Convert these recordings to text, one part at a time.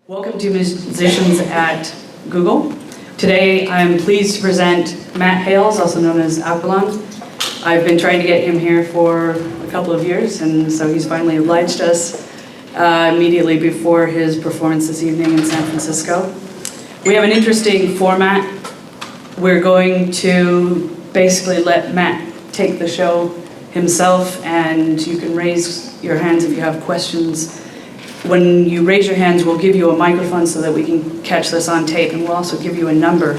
Welcome to Musicians at Google. Today I'm pleased to present Matt Hales, also known as Aqualung. I've been trying to get him here for a couple of years, and so he's finally obliged us immediately before his performance this evening in San Francisco. We have an interesting format. We're going to basically let Matt take the show himself, and you can raise your hands if you have questions. When you raise your hands, we'll give you a microphone so that we can catch this on tape, and we'll also give you a number,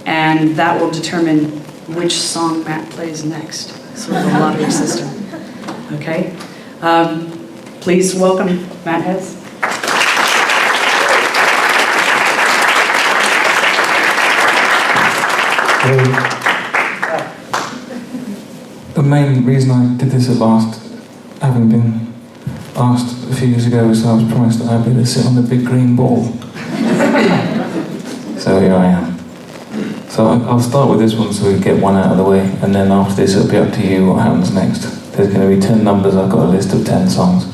and that will determine which song Matt plays next. Sort of a lottery system. Okay? Please welcome Matt Hales. The main reason I did this at last, having been asked a few years ago, was I was promised that I'd be able to sit on the big green ball. So here I am. So I'll start with this one so we can get one out of the way, and then after this it'll be up to you what happens next. There's going to be 10 numbers, I've got a list of 10 songs.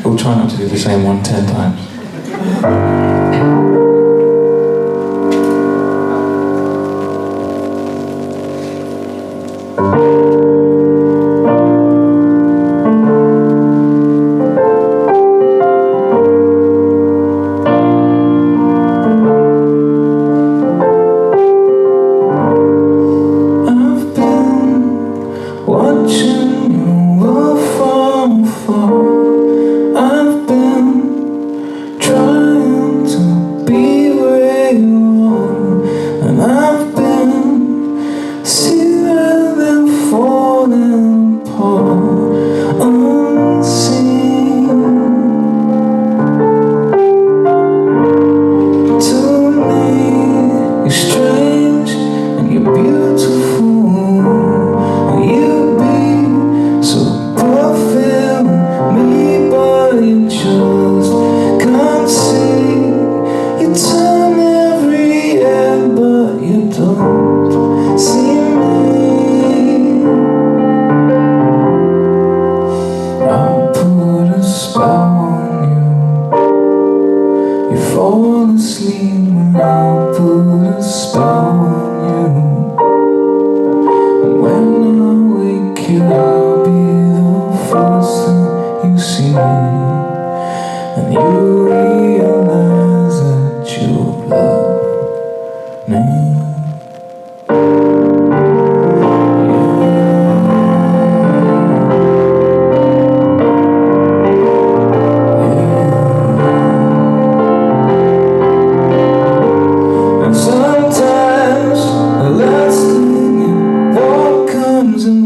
We'll try not to do the same one 10 times.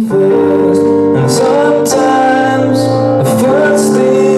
First, and sometimes the first thing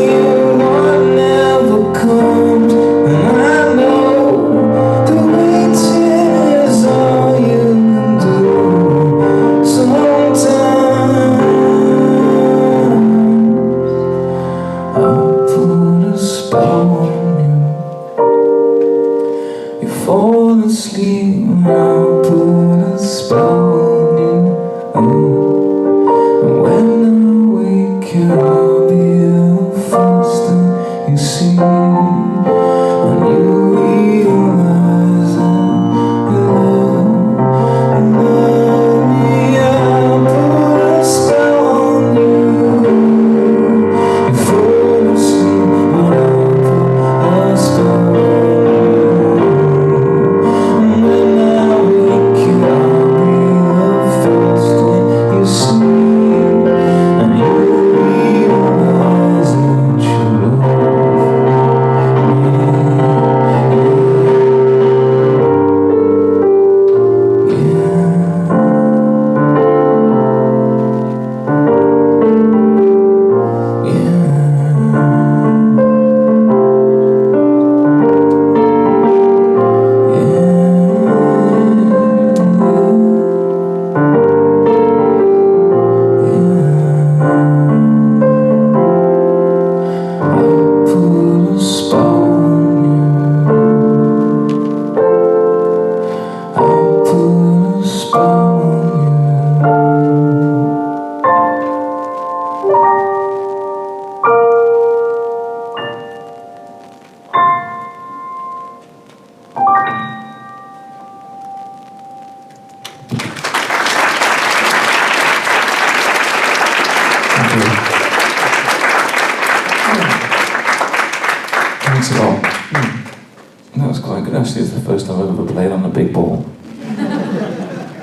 quite good actually. It's the first time I've ever played on a big ball.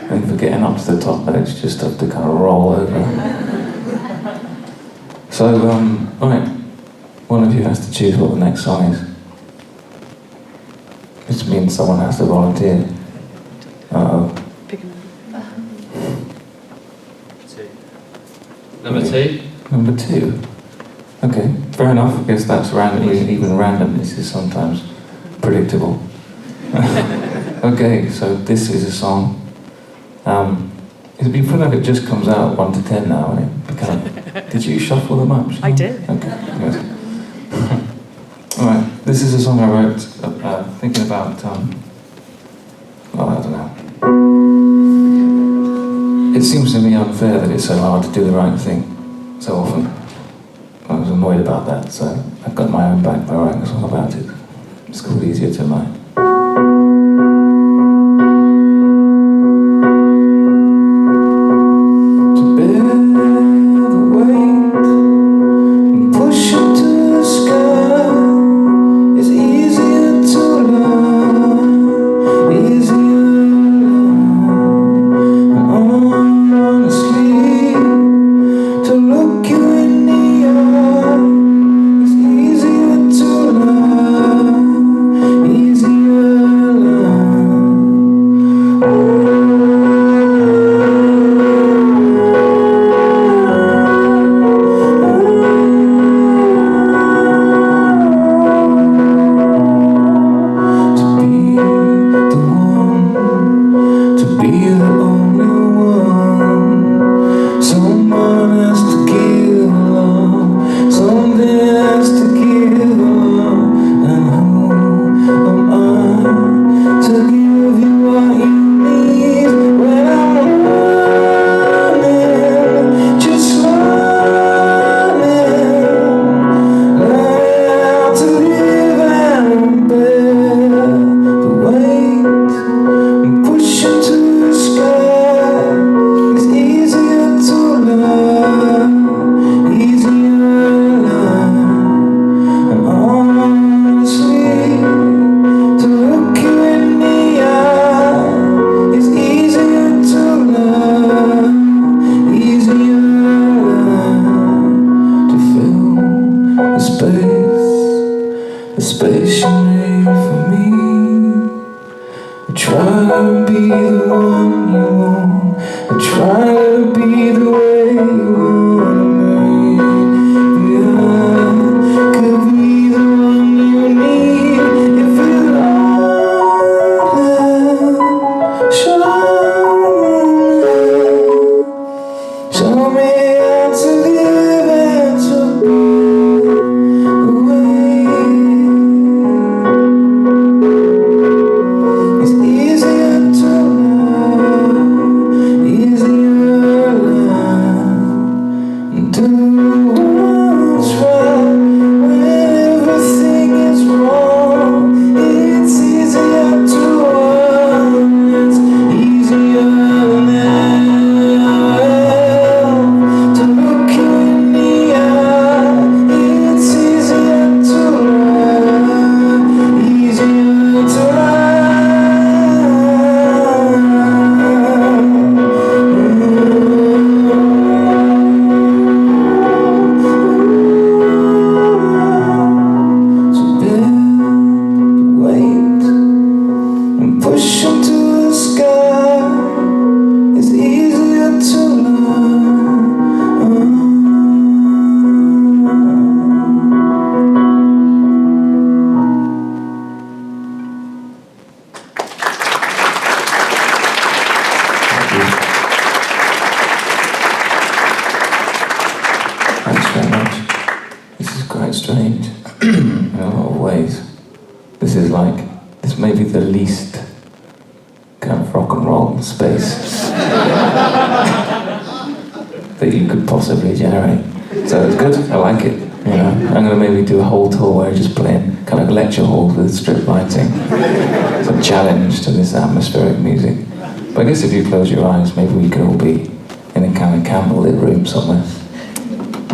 And for getting up to the top, I just have to kind of roll over. So, right, one of you has to choose what the next song is. Which means someone has to volunteer. Uh-oh. Pick a number. Number 2. Number 2. Okay, fair enough. I guess that's random. Even randomness is sometimes predictable. Okay, so this is a song. You feel like it just comes out 1 to 10 now, and it kind of, did you shuffle them up? I did. Okay, good. All right, this is a song I wrote thinking about. Well, I don't know. It seems to me unfair that it's so hard to do the right thing so often. I was annoyed about that, so I've got my own back by writing a song about it. It's called Easier Tonight. This may be the least kind of rock and roll space that you could possibly generate. So it's good, I like it. You know, I'm going to maybe do a whole tour where I just playing kind of lecture halls with strip lighting. It's a challenge to this atmospheric music. But I guess if you close your eyes, maybe we could all be in a kind of candlelit room somewhere.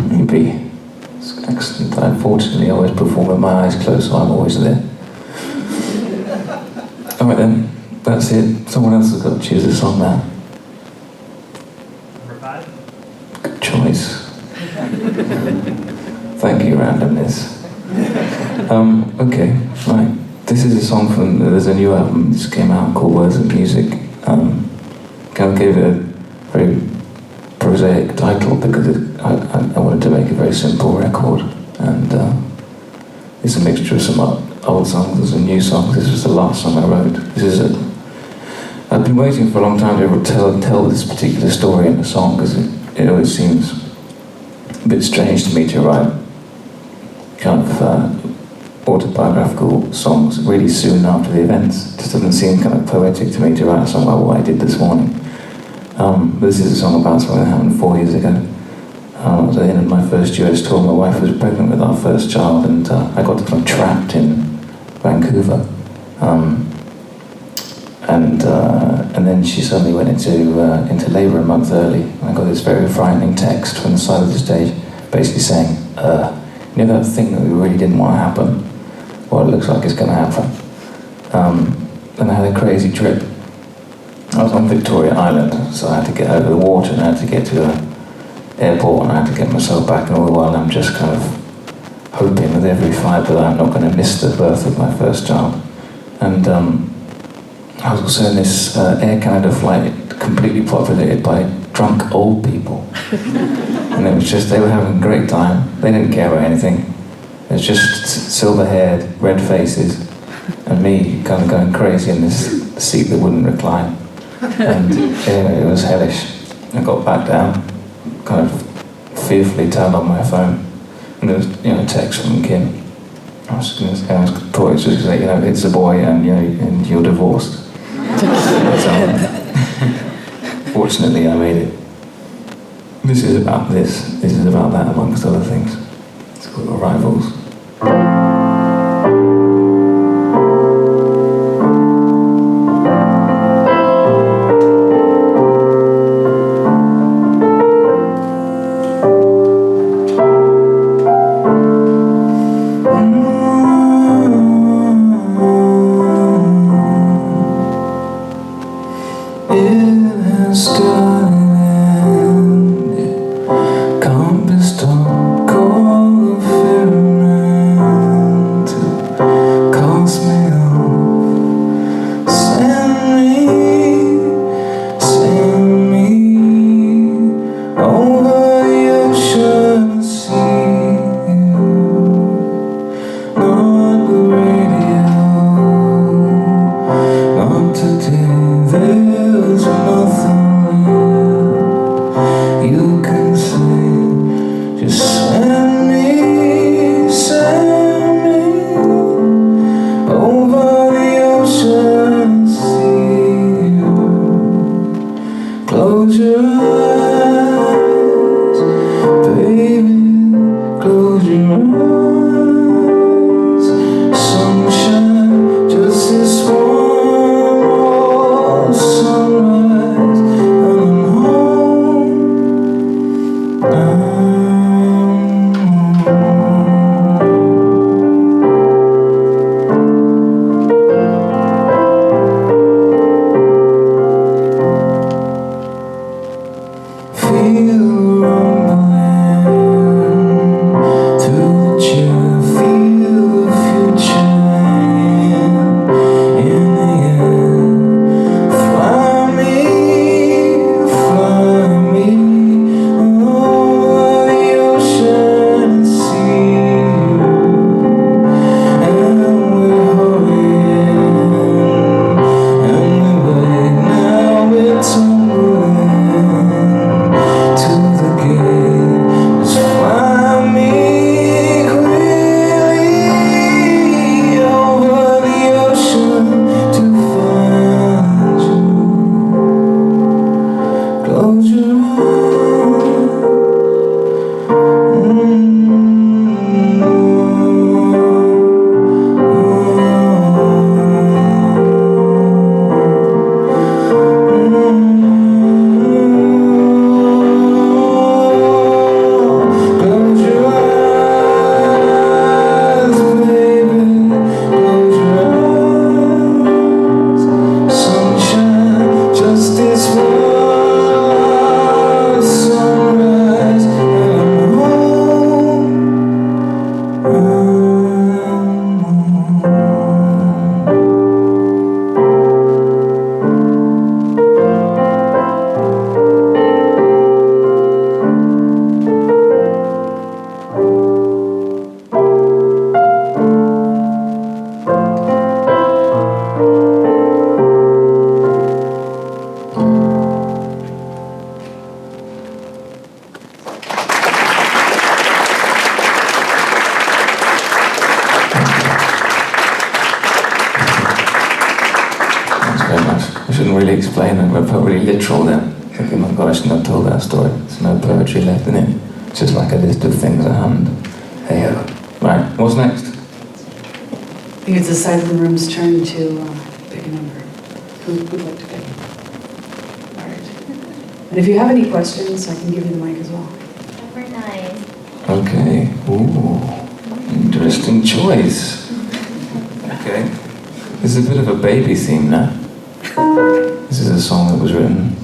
Maybe. It's excellent. I unfortunately always perform with my eyes closed, so I'm always there. Alright then, that's it. Someone else has got to choose a song now. Number 5. Good choice. Thank you, randomness. Okay, right. This is a song there's a new album that just came out called Words and Music. Kind of gave it a very prosaic title because I wanted to make a very simple record. And it's a mixture of some old songs and some new songs. This was the last song I wrote. I've been waiting for a long time to tell this particular story in a song because it always seems a bit strange to me to write kind of autobiographical songs really soon after the events. It just doesn't seem kind of poetic to me to write a song about what I did this morning. But this is a song about something that happened 4 years ago. I was at the end of my first US tour. My wife was pregnant with our first child, and I got kind of trapped in Vancouver. And then she suddenly went into labour a month early. And I got this very frightening text from the side of the stage, basically saying, "You know that thing that we really didn't want to happen? Well, it looks like it's going to happen." And I had a crazy trip. I was on Victoria Island, so I had to get over the water and I had to get to an airport and I had to get myself back, and all the while I'm just kind of hoping with every fibre that I'm not going to miss the birth of my first child. And I was also in this Air Canada flight completely populated by drunk old people. And it was just, they were having a great time. They didn't care about anything. It was just silver-haired, red faces, and me kind of going crazy in this seat that wouldn't recline. And anyway, it was hellish. I got back down, kind of fearfully turned on my phone, and there was, a text from Kim. I was just going to say, it's a boy, and and you're divorced. So, fortunately, I made it. This is about this. This is about that, amongst other things. It's called Arrivals. Can't be stopped, call the ferryman. really explain it. I felt really literal then. Thinking, oh God, I shouldn't have told that story. There's no poetry left in it. It's just like a list of things at hand. Hey, right, what's next? I think it's the side of the room's turn to pick a number. Who would like to pick? All right. And if you have any questions, I can give you the mic as well. Number 9. Okay. Ooh, interesting choice. Okay. This is a bit of a baby theme now. This is a song that was written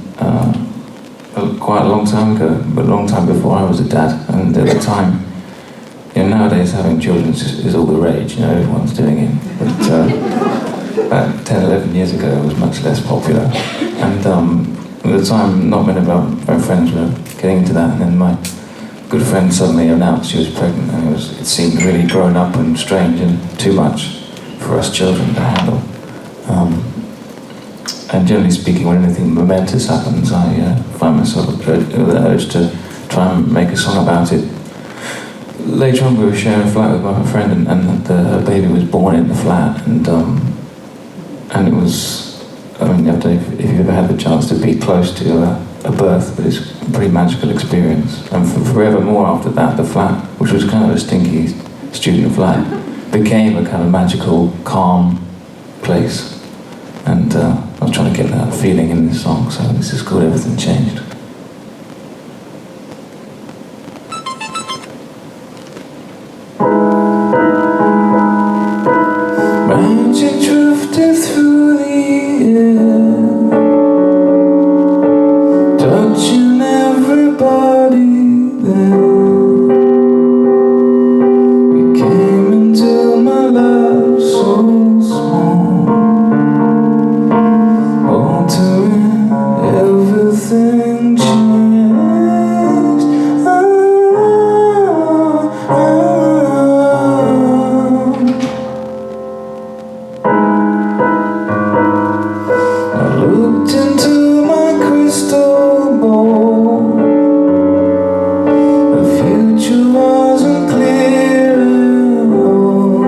quite a long time ago, but a long time before I was a dad. And at the time, nowadays having children is all the rage, everyone's doing it. But about 10, 11 years ago, it was much less popular. And at the time, not many of my friends were getting into that. And then my good friend suddenly announced she was pregnant, and it seemed really grown up and strange and too much for us children to handle. And generally speaking, when anything momentous happens, I find myself with the urge to try and make a song about it. Later on, we were sharing a flat with my friend, and her baby was born in the flat, and it was, I don't know if you've ever had the chance to be close to a birth, but it's a pretty magical experience. And forevermore after that, the flat, which was kind of a stinky student flat, became a kind of magical, calm place. And I was trying to get that feeling in this song, so this is called Everything Changed. Magic drifted through the air, touching everybody there. You came into my life so small, altering everything changed. I looked into my crystal ball. The future wasn't clear at all,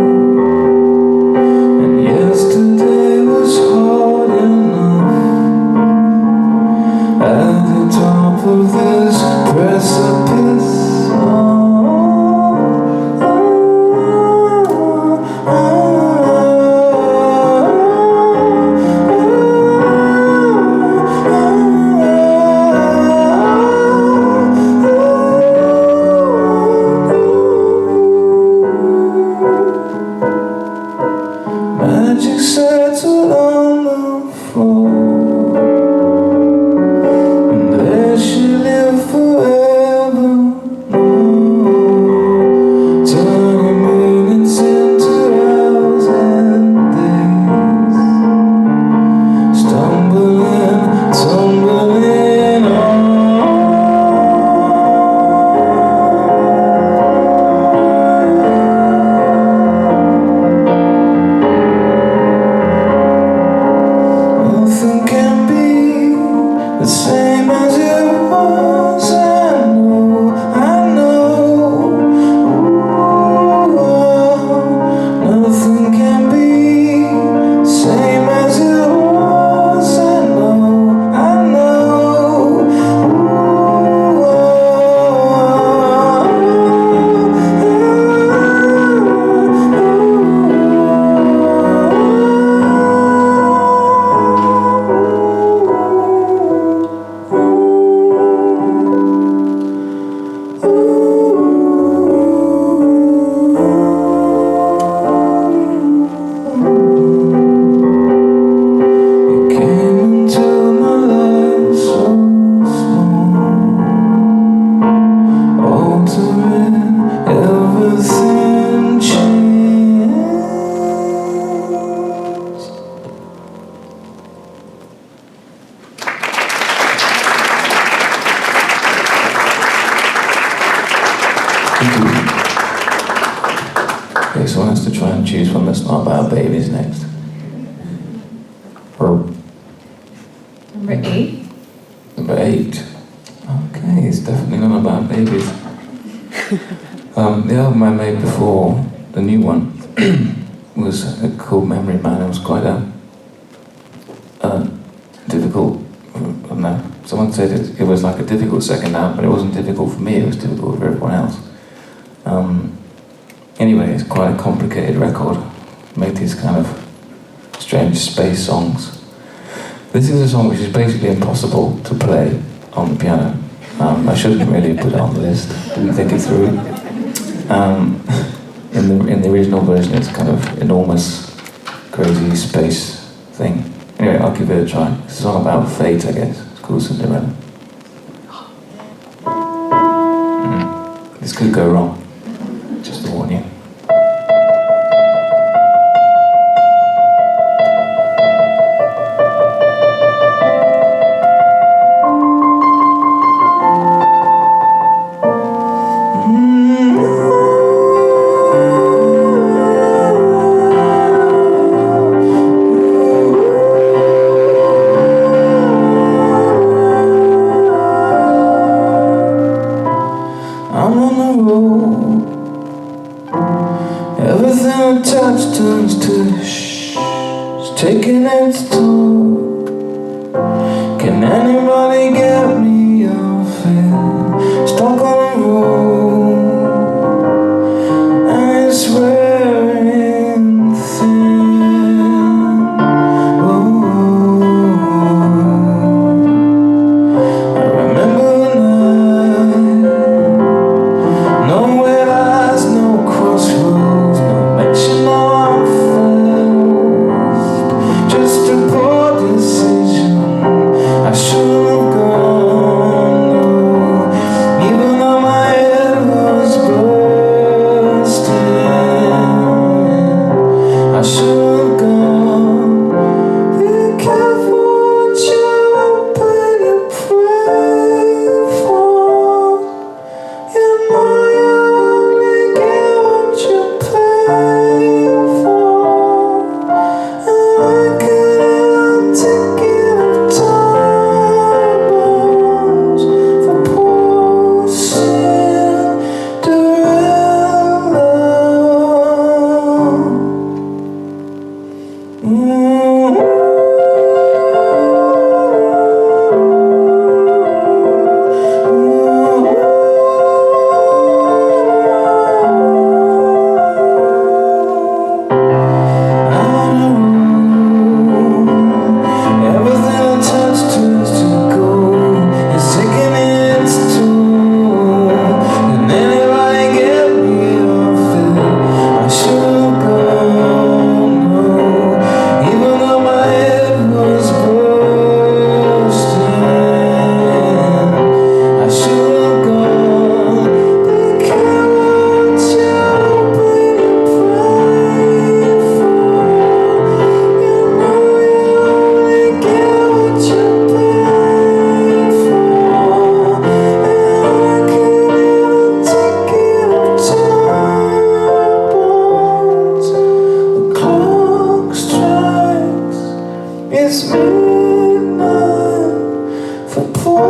and yesterday was hard enough. At the top of this precipice, magic settled on the floor, and there she lived forevermore, turning minutes into hours and days, stumbling, tumbling on. Nothing can be the same as it was. I know, I know. Ooh, nothing can be the same as it was. I know, I You came into my life so small, altering everything changed. Okay, someone has to try and choose one that's not about babies next. Or Number 8. number 8. Okay, it's definitely not about babies. The album I made before, the new one, was called Memory Man. It was quite a difficult. I don't know. Someone said it was like a difficult second album, but it wasn't difficult for me. It was difficult for everyone else. Anyway, it's quite a complicated record. Made these kind of strange space songs. This is a song which is basically impossible to play on the piano. I shouldn't really put it on the list. Didn't think it through. In the original version, it's kind of enormous, crazy space thing. Anyway, I'll give it a try. It's a song about fate, I guess. It's called Cinderella. This could go wrong. Just to warn you. Everything I touch turns to shh. It's taking its toll. Can anybody get me off it? Stuck on a roll, and it's wearing thin. Oh, I remember the night. No red eyes, no crossroads. Just a poor decision. I should have gone, no. Even though my head was bursting, I should have gone. Be careful what you open and pray for. You know you only get what you pay for. I couldn't take it of times for poor Cinderella. It's midnight for poor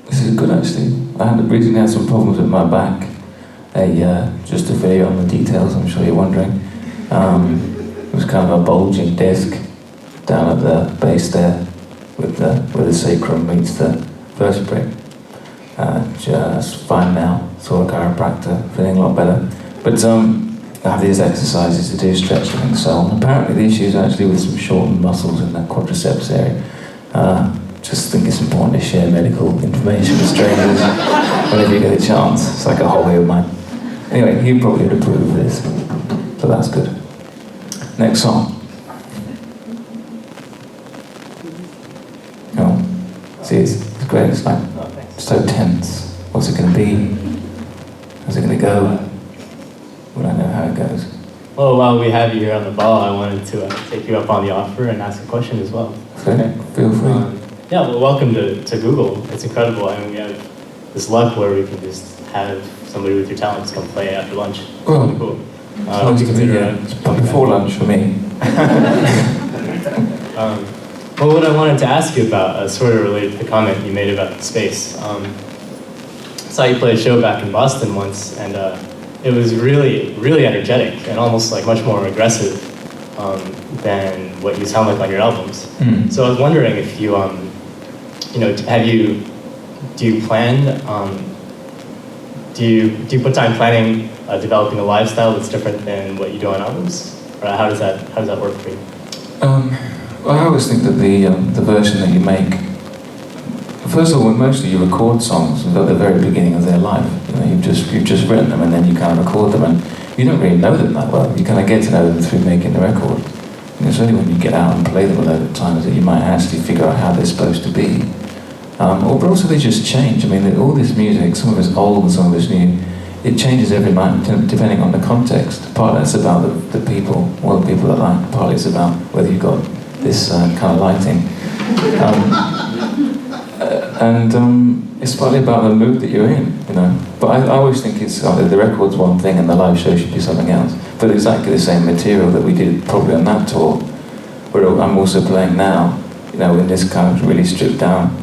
This is good actually. I had recently had some problems with my back. Just to fill you on the details, I'm sure you're wondering. It was kind of a bulging disc down at the base there, where the sacrum meets the vertebrae. Just fine now. Saw a chiropractor, feeling a lot better. But I have these exercises to do, stretching and so on. Apparently the issue is actually with some shortened muscles in the quadriceps area. Just think it's important to share medical information with strangers whenever you get a chance. It's like a hobby of mine. Anyway, you probably would approve of this, so that's good. Next song. Oh, see, it's great. It's like so tense. What's it going to be? How's it going to go? We don't know how it goes. Well, while we have you here on the ball, I wanted to take you up on the offer and ask a question as well. Okay, feel free. Yeah, well, welcome to Google. It's incredible. I mean, we have this luck where we can just have somebody with your talents come play after lunch. Well, Really cool. Sounds good to hear. It's before lunch for me. Well, what I wanted to ask you about, sort of related to the comment you made about space. I saw you play a show back in Boston once, and it was really, really energetic and almost like much more aggressive than what you sound like on your albums. Mm. So I was wondering if you, do you plan, do you put time planning, developing a lifestyle that's different than what you do on albums? Or how does that work for you? Well, I always think that the version that you make, first of all, when mostly you record songs at the very beginning of their life, you've just written them and then you kind of record them, and you don't really know them that well. You kind of get to know them through making the record. And it's only when you get out and play them a load of times that you might actually figure out how they're supposed to be. But also they just change. I mean, all this music, some of it's old and some of it's new, it changes every night depending on the context. Partly it's about the people, what the people are like. Partly it's about whether you've got this kind of lighting. It's partly about the mood that you're in, But I always think it's the record's one thing and the live show should be something else. But exactly the same material that we did probably on that tour, where I'm also playing now, in this kind of really stripped down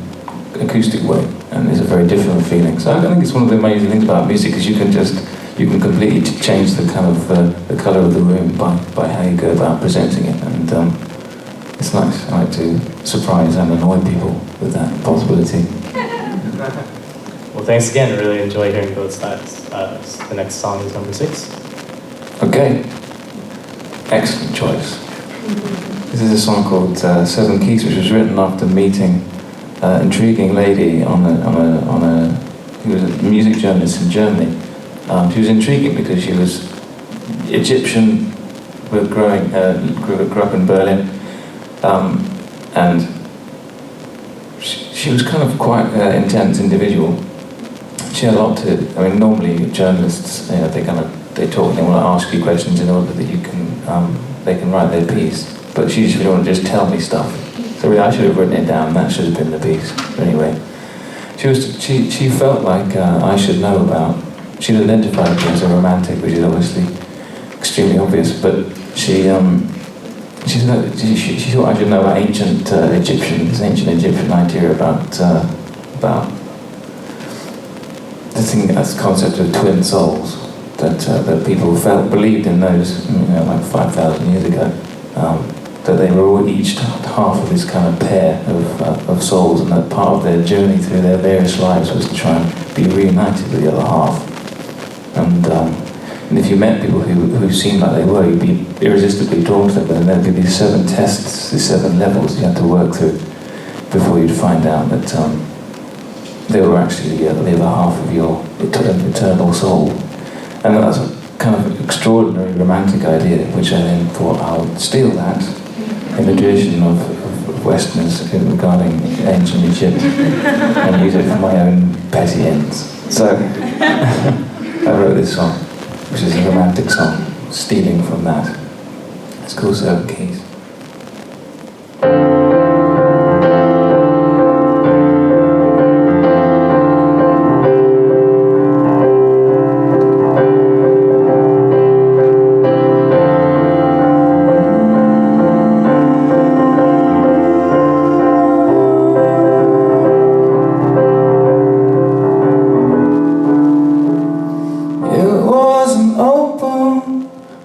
acoustic way, and it's a very different feeling. So I think it's one of the amazing things about music is you can completely change the kind of the colour of the room by how you go about presenting it, and it's nice. I like to surprise and annoy people with that possibility. Well, thanks again. I really enjoy hearing both sides. The next song is number 6. Okay, excellent choice. This is a song called 7 Keys, which was written after meeting an intriguing lady who was a music journalist in Germany. She was intriguing because she was Egyptian, grew up in Berlin, and she was kind of quite an intense individual. She had a lot to. I mean, normally journalists, they talk and they want to ask you questions in order that they can write their piece. But she usually want to just tell me stuff. So really, I should have written it down. That should have been the piece. But anyway, she felt like I should know about. She'd identified me as a romantic, which is obviously extremely obvious. But she thought I should know about ancient Egyptian idea about this concept of twin souls that people believed in those, like 5,000 years ago, that they were all each half of this kind of pair of souls, and that part of their journey through their various lives was to try and be reunited with the other half. And if you met people who seemed like they were, you'd be irresistibly drawn to them, and there'd be these 7 tests, these 7 levels you had to work through before you'd find out that they were actually the other half of your eternal soul. And that's a kind of extraordinary romantic idea, which I then thought I'll steal that in the tradition of Westerners regarding ancient Egypt and use it for my own petty ends. So I wrote this song, which is a romantic song, stealing from that. It's called 7 Keys.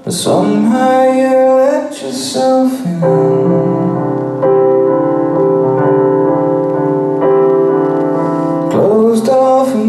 But somehow you let yourself in. Closed off and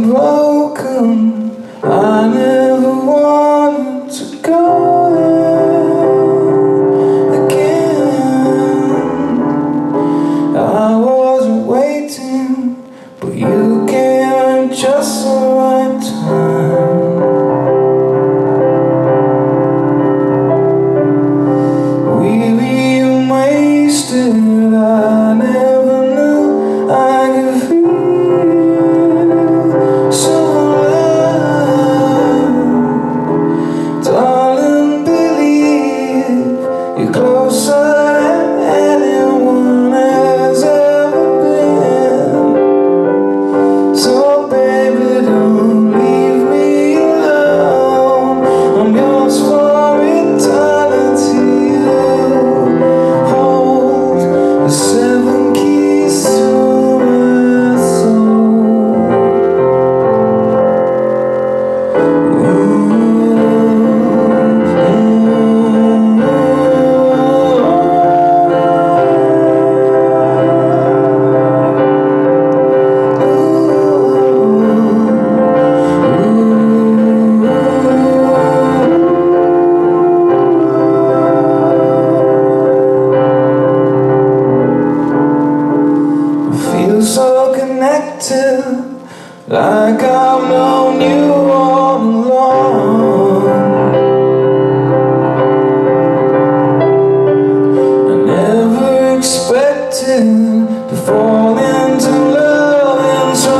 sin to fall into love and so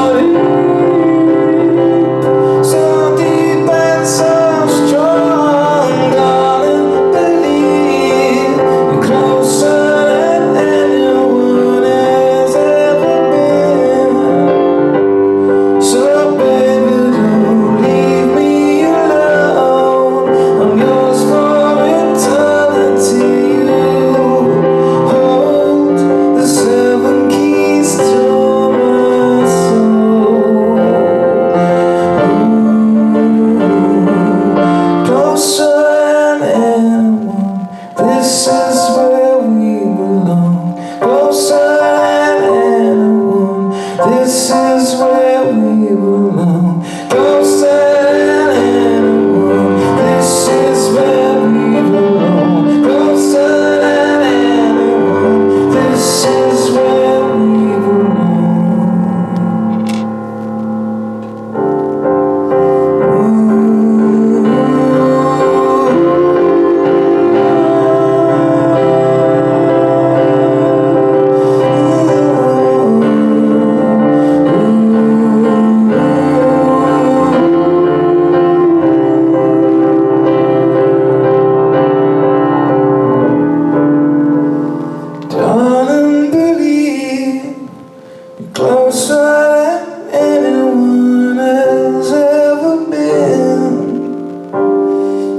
deep and so strong, darling, believe you're closer than anyone has ever been. So baby, don't leave me alone. I'm yours for eternity. You hold the 7 keys to my soul. Closer than anyone, this is where we belong. Closer than anyone, this is where we belong. Closer than anyone, this is where we belong. Closer than anyone, this is where we darling, believe you're closer than anyone has ever been.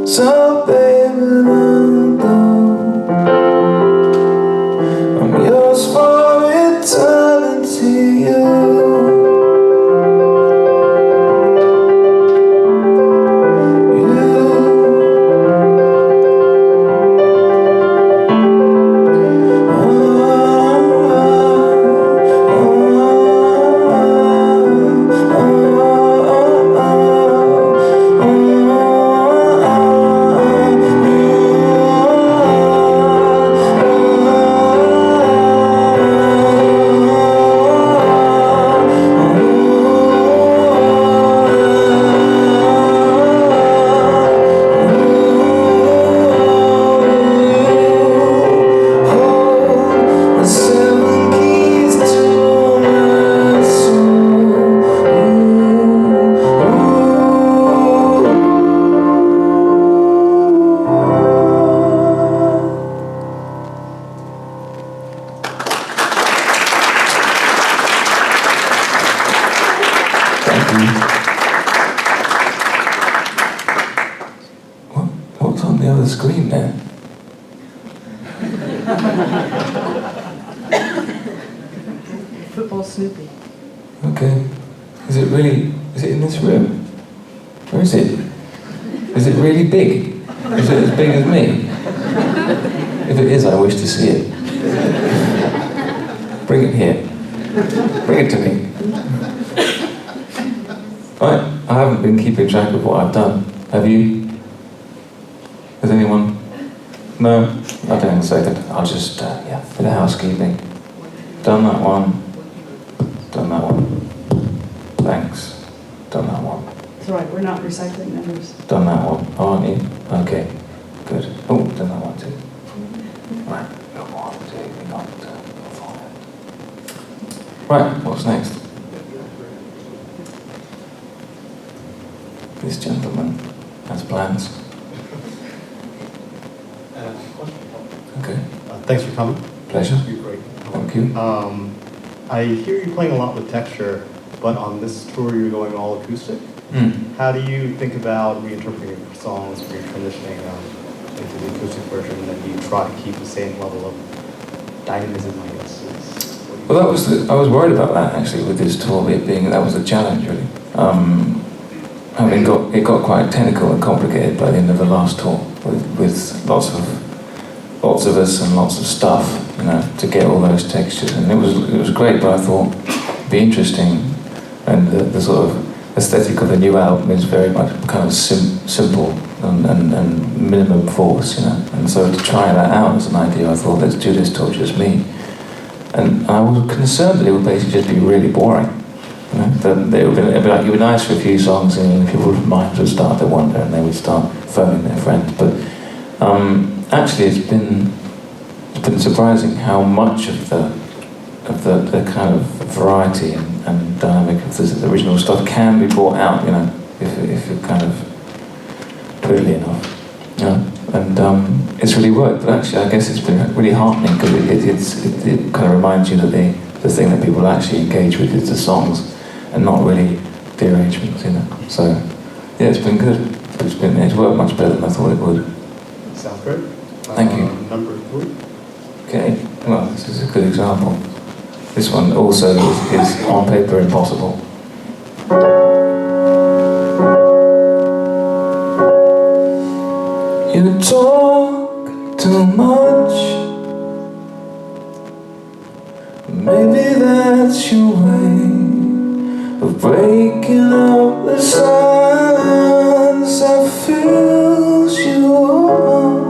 So baby, don't go. I'm yours for eternity. The 7 keys to my Thank you. What's on the other screen there? Football Snoopy. Okay. Is it in this room? Where is it? Is it really big? Is it as big as me? If it is, I wish to see it. Bring it here. Bring it to me. Right, I haven't been keeping track of what I've done. Have you? Has anyone? No? Okay, in a second. I'll just, bit of housekeeping. Done that one. Done that one. Thanks. Done that one. It's all right, we're not recycling numbers. Done that one, aren't you? Okay, good. Oh, done that one too. Right, got 1, 2, we got 4. Right, what's next? This gentleman has plans. Okay, Thanks for coming. pleasure. You're great. Thank you. I hear you playing a lot with texture, but on this tour you're going all acoustic. Hmm. How do you think about reinterpreting your songs when you're transitioning into the acoustic version, that you try to keep the same level of dynamism, I guess? Well, I was worried about that actually with this tour, it being that was a challenge really. It got quite technical and complicated by the end of the last tour with lots of us and lots of stuff, to get all those textures, and it was great. But I thought it'd be interesting, and the sort of aesthetic of the new album is very much kind of simple and minimum force, And so to try that out as an idea, I thought, let's do this tour just me. And I was concerned that it would basically just be really boring. That it would be nice for a few songs, and people's minds would start to wander, and they would start phoning their friends. But actually, it's been surprising how much of the of the kind of variety and dynamic of the original stuff can be brought out, you know, if you're kind of twiddly enough, you know. And it's really worked, but actually I guess it's been really heartening because it kind of reminds you that the thing that people actually engage with is the songs and not really the arrangements, you know. So yeah, it's been good. It's worked much better than I thought it would. Sounds great. Thank you. Number 3. Okay, well, this is a good example. This one also is on paper impossible. You talk too much. Maybe that's your way of breaking up the silence that fills you up.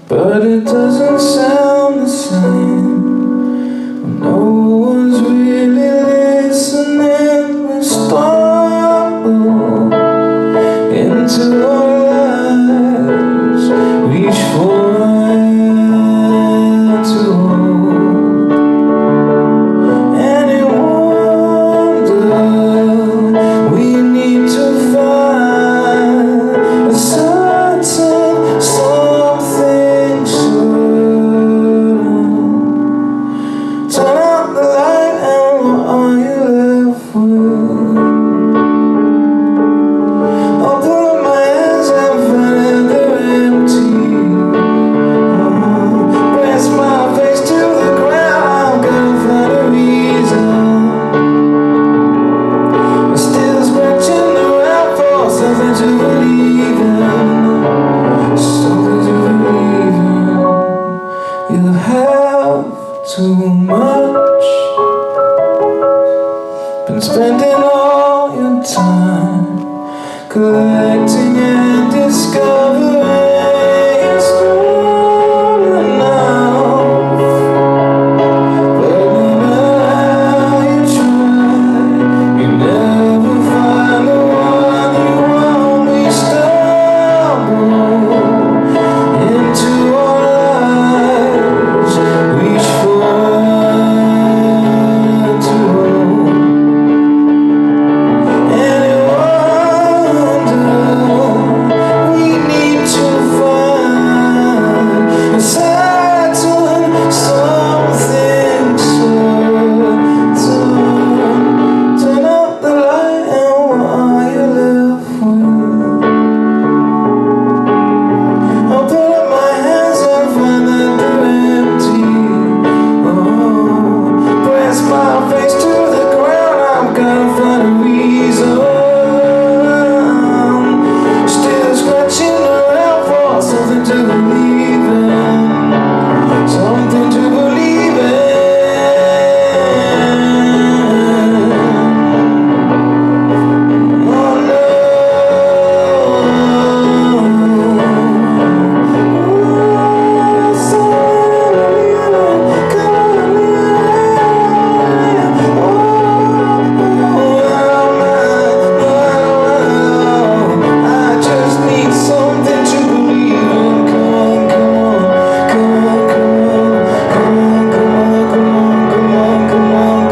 But it doesn't sound the same when no one's really listening. We stumble into our lives, reach for a hand to hold, and in wonder we need to find a certain something certain. Turn out the light and what are you left with? I'll put up my hands and find that they're empty. Press my face to the ground, I'm gonna find a reason. I'm still scratching around for something to believe in. Something to believe in. You have too much. Been spending all your time collecting and discovering it's not enough. But no matter how you try, you never find the one you want. We stumble into our lives, reach for a hand to hold, and in wonder we need to find a certain something certain. Turn up the light and what are you left with? I'll put up my hands and find that they're empty. Oh, press my face to the ground, I'm gonna find a reason. Still scratching around for something to believe in. Something to believe in. Oh no. I just need something to believe in. Come on, come on, come on, come on, come on, come on, come on, come on, come on.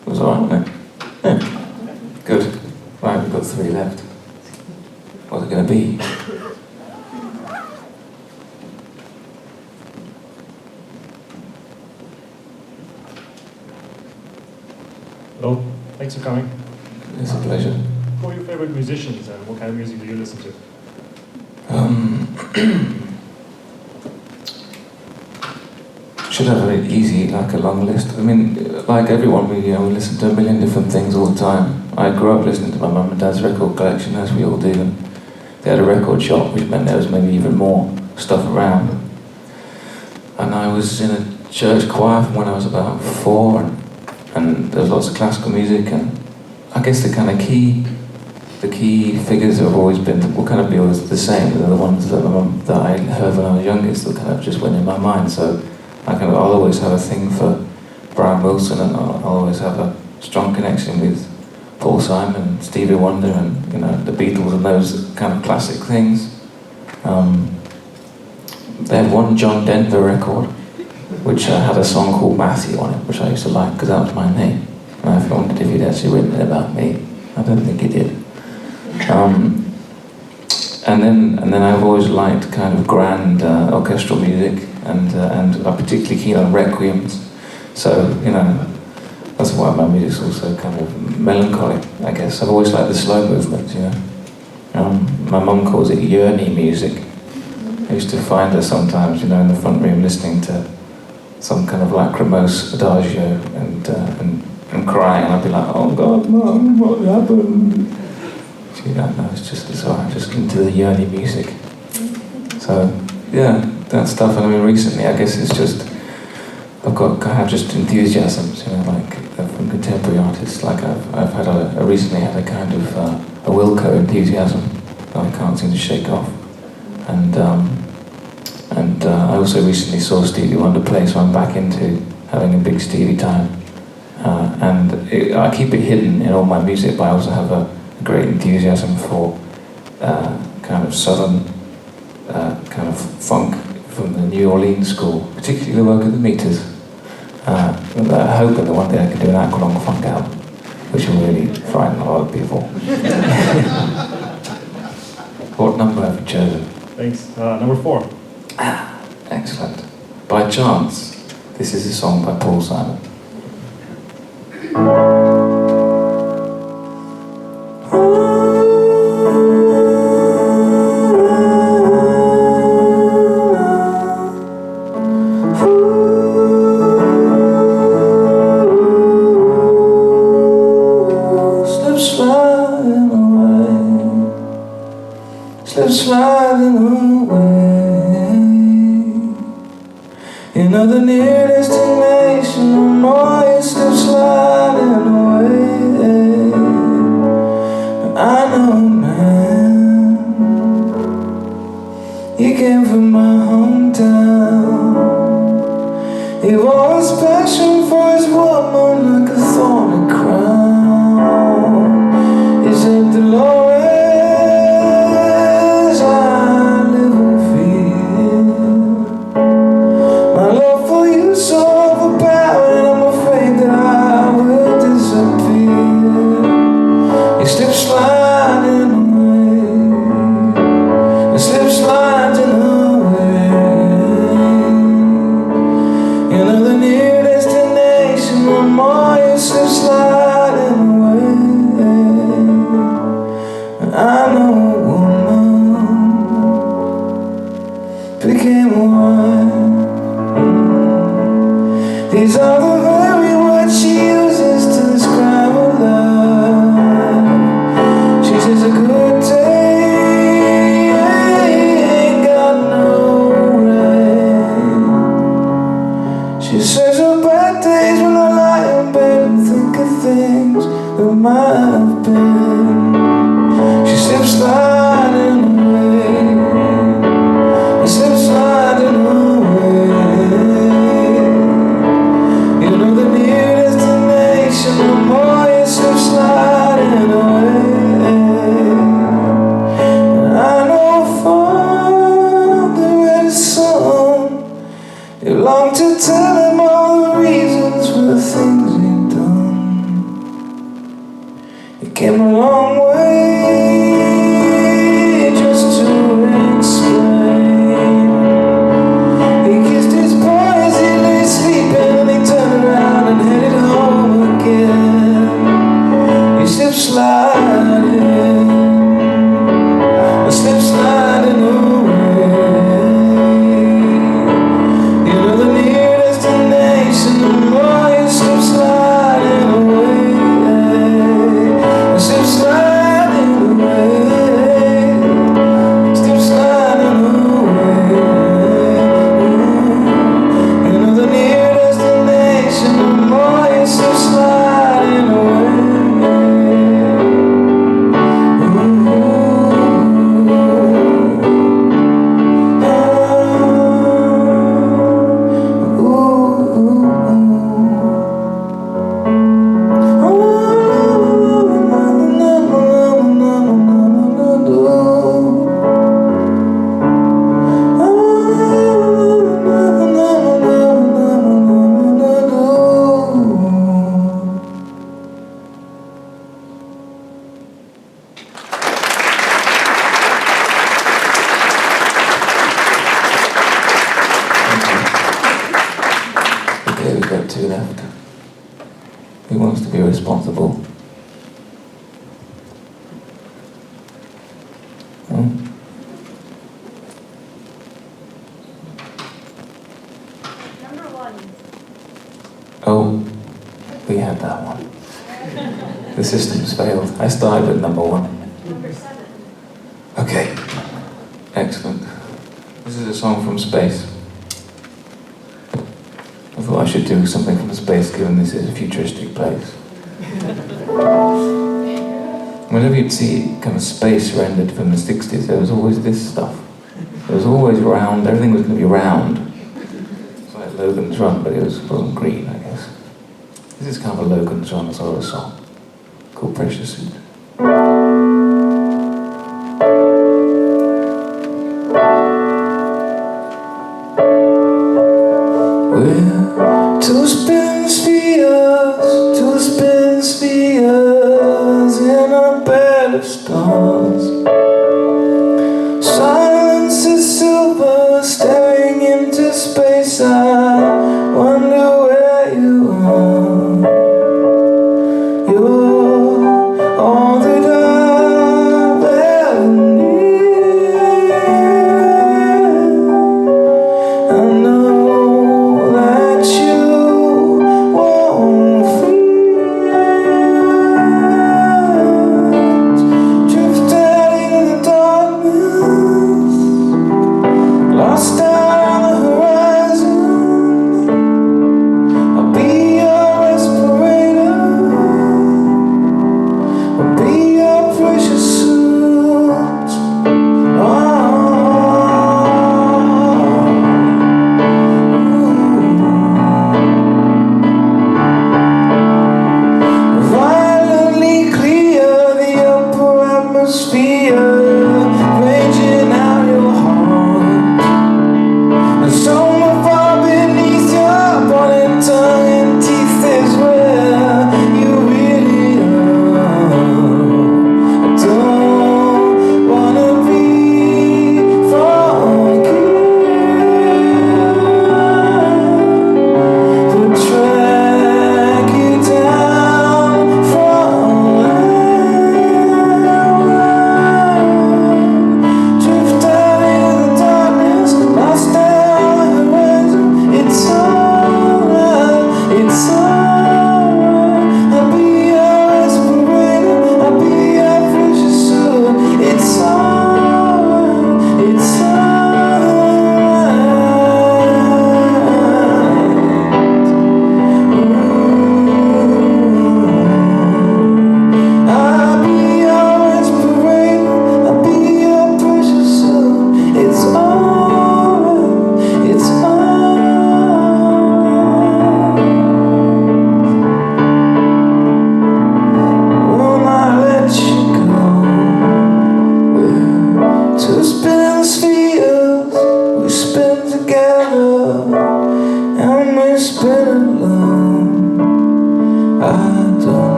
It was alright, wasn't it? Yeah. Good. Right, we've got 3 left. What's it going to be? Hello, thanks for coming. It's a pleasure. Who are your favorite musicians and what kind of music do you listen to? Should have a easy, like a long list. I mean, like everyone, we listen to a million different things all the time. I grew up listening to my mum and dad's record collection, as we all do. And they had a record shop, which meant there was maybe even more stuff around. And I was in a church choir from when I was about 4, and there was lots of classical music, and I guess the kind of key the key figures have always been, will kind of be always the same. They're the ones that, that I heard when I was youngest that kind of just went in my mind. So I'll always have a thing for Brian Wilson, and I'll always have a strong connection with Paul Simon and Stevie Wonder and the Beatles and those kind of classic things. They had one John Denver record which had a song called Matthew on it, which I used to like because that was my name. And I wondered if he'd actually written it about me. I don't think he did. And then I've always liked kind of grand orchestral music, and I'm particularly keen on requiems. So that's why my music's also kind of melancholic, I guess. I've always liked the slow movements, My mum calls it yearning music. I used to find her sometimes, in the front room listening to some kind of lachrymose adagio and crying, and I'd be like, oh God, Mum, what happened? She'd be like, no, it's alright, just into the yearning music. So, yeah, that stuff. And I mean, recently, I guess it's just, I have just enthusiasms, like from contemporary artists. Like I recently had a kind of a Wilco enthusiasm that I can't seem to shake off. And I also recently saw Stevie Wonder play, so I'm back into having a big Stevie time. I keep it hidden in all my music, but I also have a great enthusiasm for kind of southern kind of funk from the New Orleans school, particularly the work of the Meters. I hope that one day I can do an Aqualung funk album, which will really frighten a lot of people. What number have you chosen? Thanks. Number 4. Excellent. By chance, this is a song by Paul Simon. Sliding away, the near destination, I'm always still sliding away. I know, man, he came from my hometown. He wore his passion for his woman like a thorny crown. He said, Dolores, slip slide. left. Who wants to be responsible? Hmm? Number 1. Oh, we had that one. The system's failed. I started with number 1. Number 7. Okay, excellent. This is a song from space. I thought I should do something from space given this is a futuristic place. Whenever you'd see kind of space rendered from the 60s, there was always this stuff. It was always round, everything was going to be round. It's like Logan's Run, but it wasn't green, I guess. This is kind of a Logan's Run sort of song called Pressure Suit. We're two spin spheres in a bed of stars. Silence is silver, staring into space. I wonder where you are. You're all that I've ever needed. I know that you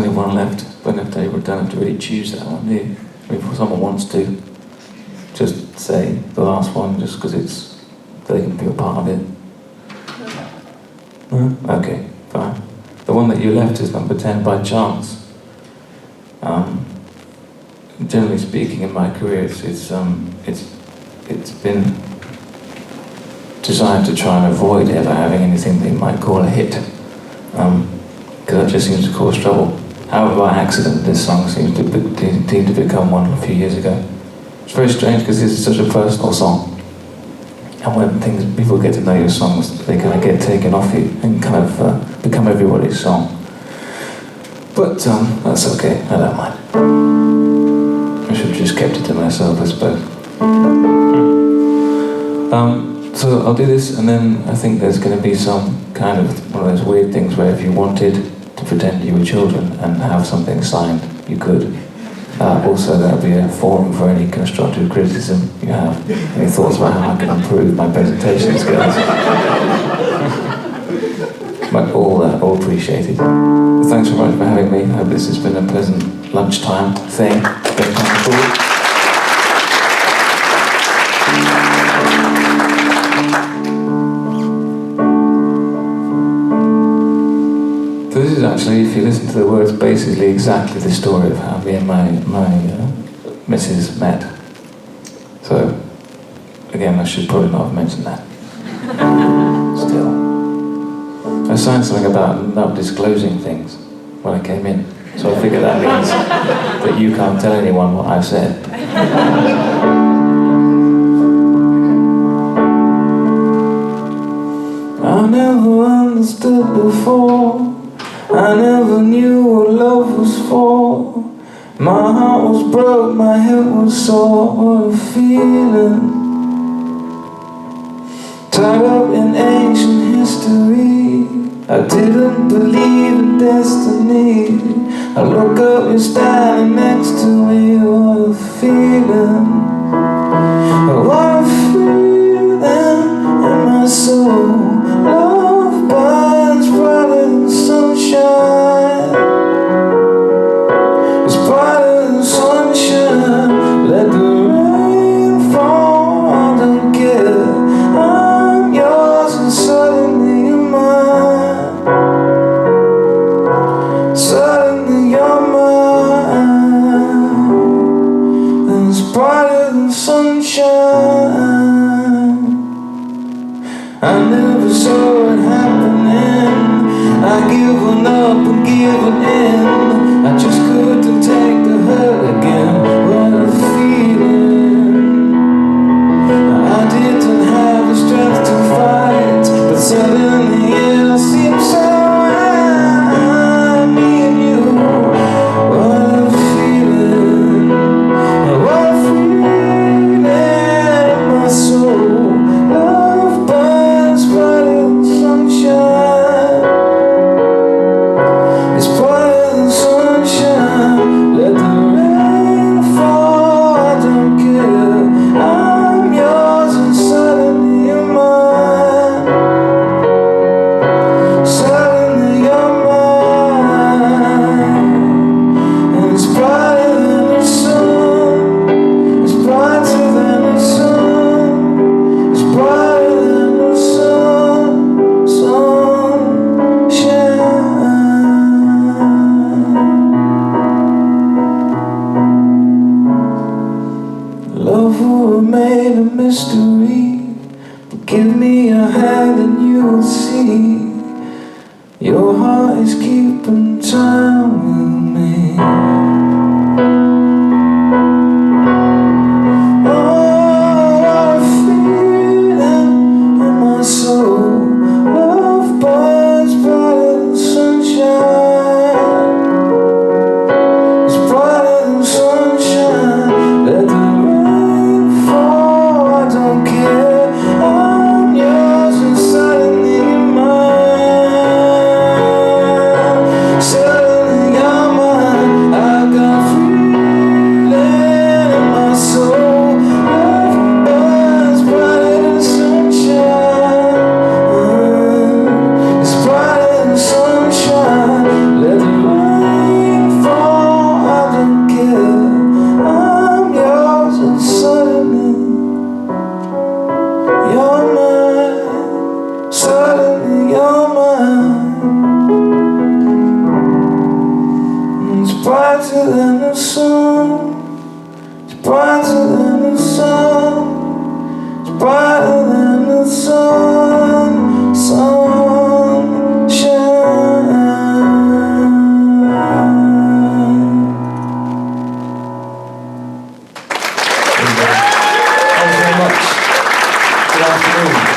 only one left. Don't have to really choose that one, do you? If someone wants to, just say the last one, just because they can feel part of it. No? Okay, fine. The one that you left is number 10 by chance. Generally speaking, in my career, it's been designed to try and avoid ever having anything that you might call a hit, because that just seems to cause trouble. However, by accident, this song seemed to become one a few years ago. It's very strange because this is such a personal song. And when people get to know your songs, they kind of get taken off you and kind of become everybody's song. But that's okay, I don't mind. I should have just kept it to myself, I suppose. So I'll do this, and then I think there's going to be some kind of one of those weird things where if you wanted to pretend you were children and have something signed, you could. Also, that'll be a forum for any constructive criticism you have. Any thoughts about how I can improve my presentation skills? But all appreciated. Thanks very much for having me. I hope this has been a pleasant lunchtime thing. Been wonderful. So this is actually, if you listen to the words, basically exactly the story of how me and my Mrs. met. So, again, I should probably not have mentioned that. Still. I signed something about not disclosing things when I came in. So I figure that means that you can't tell anyone what I've said. I never understood before. I never knew what love was for. My heart was broke, my head was sore. What a feeling. Tied up in ancient history. I didn't believe in destiny. I look up, you're standing next to me. What a feeling. What a feeling in my soul. Love burns brighter than sunshine. It's brighter than sunshine. Let the rain fall, I don't care. I'm yours and suddenly you're mine. Suddenly you're mine. And it's brighter than sunshine. I never saw it happening. I given up and given in. I just couldn't take the hurt again. What a feeling. I didn't have the strength to fight, but suddenly it seems so right. Me and you. What a feeling. What a feeling in my soul. Love burns brighter than sunshine. It's brighter than sunshine. Let the rain fall, I don't care. I'm yours and suddenly you're mine. Suddenly you're mine. And it's brighter than the sun. It's brighter than the sun. It's brighter than the sun. Sunshine. Love will remain a mystery, but give me your hand and you will see. Your heart is keeping time with me. Oh, what a feeling in my soul. Love burns brighter than sunshine. It's brighter than sunshine. Let the rain fall, I don't care. I'm yours and suddenly you're mine. brighter than the sun. It's brighter than the sun. It's brighter than the sun. Sunshine. Thank you very much. Good afternoon.